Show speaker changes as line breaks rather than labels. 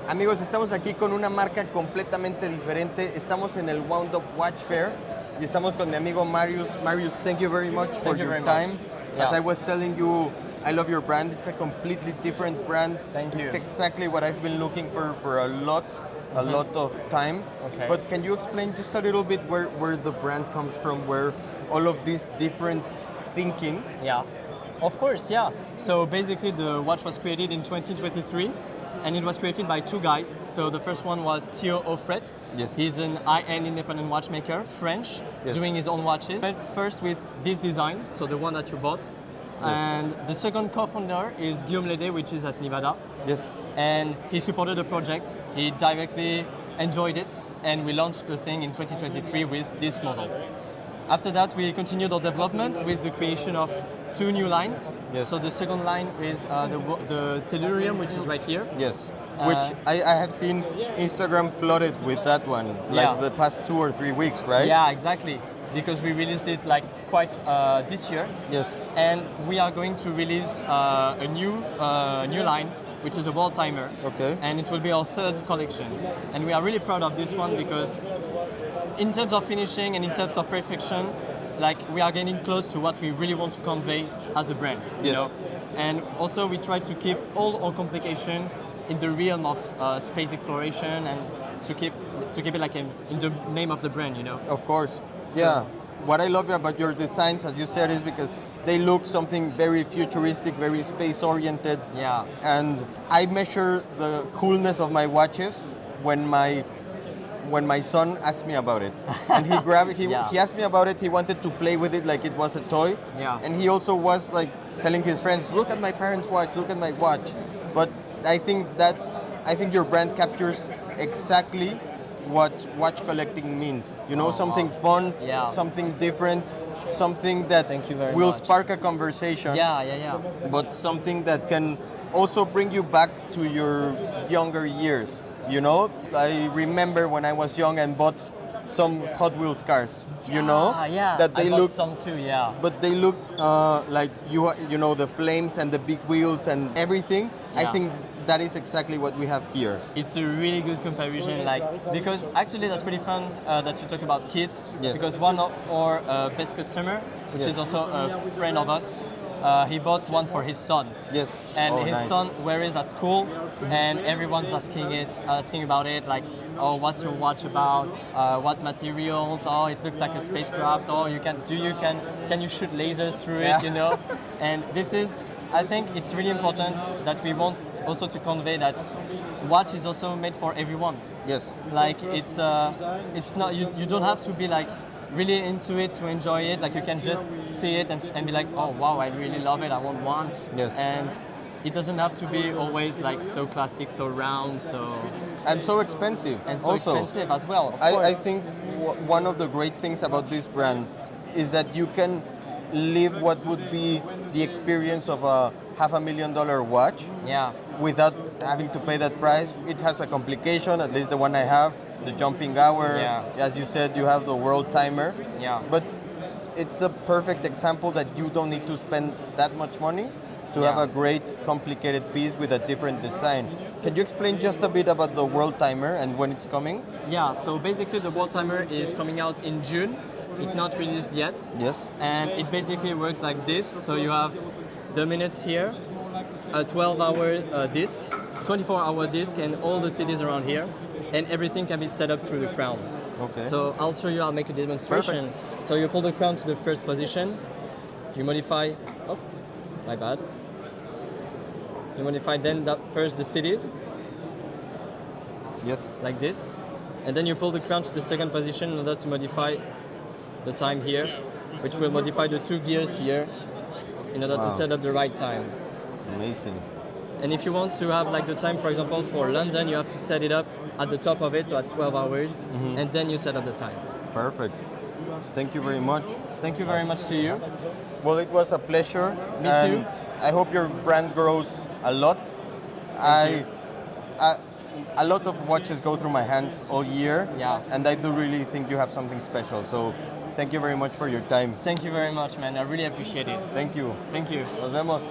Amigos, estamos aquí con una marca completamente diferente. Estamos en el Wound Up Watch Fair y estamos con mi amigo Marius. Marius, thank you very much for your time. As I was telling you, I love your brand. It's a completely different brand.
Thank you.
It's exactly what I've been looking for a lot of time.
Okay.
But can you explain just a little bit where the brand comes from, where all of this different thinking?
Yeah, of course, yeah. So basically the watch was created in 2023 and it was created by two guys. So the first one was Theo Offret.
Yes.
He's an high-end independent watchmaker, French,
Yes.
doing his own watches. First with this design, so the one that you bought.
Yes.
And the second co-founder is Guillaume Lédé, which is at Nevada.
Yes.
And he supported the project. He directly enjoyed it, and we launched the thing in 2023 with this model. After that, we continued our development with the creation of two new lines.
Yes.
So the second line is the Tellurium, which is right here.
Yes. Which I have seen Instagram flooded with that one, like
Yeah.
the past 2 or 3 weeks, right?
Yeah, exactly. Because we released it like quite this year.
Yes.
And we are going to release a new line, which is a wall timer.
Okay.
And it will be our third collection. And we are really proud of this one because in terms of finishing and in terms of perfection, like we are getting close to what we really want to convey as a brand, you
Yes.
know. And also we try to keep all our complication in the realm of space exploration and to keep it like in the name of the brand, you know.
Of course.
So-
Yeah. What I love about your designs, as you said, is because they look something very futuristic, very space oriented.
Yeah.
And I measure the coolness of my watches when my son asked me about it. And he grabbed it,
Yeah.
he asked me about it, he wanted to play with it like it was a toy.
Yeah.
And he also was like telling his friends, look at my parents' watch, look at my watch. But I think your brand captures exactly what watch collecting means. You know, something fun,
Yeah.
something different, something that
Thank you very
will
much.
spark a conversation,
Yeah.
but something that can also bring you back to your younger years. You know, I remember when I was young and bought some Hot Wheels cars. You know,
Yeah.
that they
I bought
look,
some too, yeah.
but they looked like you know the flames and the big wheels and everything. I
Yeah.
think that is exactly what we have here.
It's a really good comparison, like because actually that's pretty fun that you talk about kids.
Yes.
Because one of our best customer, which
Yes.
is also a friend of us, he bought one for his son.
Yes.
And
Oh,
his
nice.
son wears at school, and everyone's asking about it, like, oh, what's your watch about? What materials? Oh, it looks like a spacecraft. Oh, can you shoot lasers through
Yeah.
it? You know, and this is. I think it's really important that we want also to convey that watch is also made for everyone.
Yes.
Like it's not you don't have to be like really into it to enjoy it. Like you can just see it and be like, oh wow, I really love it. I want one.
Yes.
And it doesn't have to be always like so classic, so round,
And so expensive.
and so
also.
expensive as well. Of
I
course.
think one of the great things about this brand is that you can live what would be the experience of a $500,000 watch
Yeah.
without having to pay that price. It has a complication, at least the one I have, the jumping hour.
Yeah.
As you said, you have the world timer.
Yeah.
But it's a perfect example that you don't need to spend that much money to have
Yeah.
a great complicated piece with a different design. Can you explain just a bit about the world timer and when it's coming?
Yeah. So basically, the wall timer is coming out in June. It's not released yet.
Yes.
And it basically works like this. So you have the minutes here, a 12-hour disc, 24-hour disc, and all the cities around here, and everything can be set up through the crown.
Okay.
So I'll show you. I'll make a demonstration. So you pull the crown to the first position. You modify. Oh, my bad. You modify then first the cities,
Yes.
like this, and then you pull the crown to the second position in order to modify the time here, which will modify the two gears here in order to
Wow.
set up the right time.
Amazing.
And if you want to have like the time, for example, for London, you have to set it up at the top of it, so at 12 hours, and then you set up the time.
Perfect. Thank you very much.
Thank you very much to you.
Well, it was a pleasure.
Me
and
too.
I hope your brand grows a lot. A lot of watches go through my hands all year.
Yeah.
And I do really think you have something special. So thank you very much for your time.
Thank you very much, man. I really appreciate it.
Thank you.
Thank you.
Nos vemos.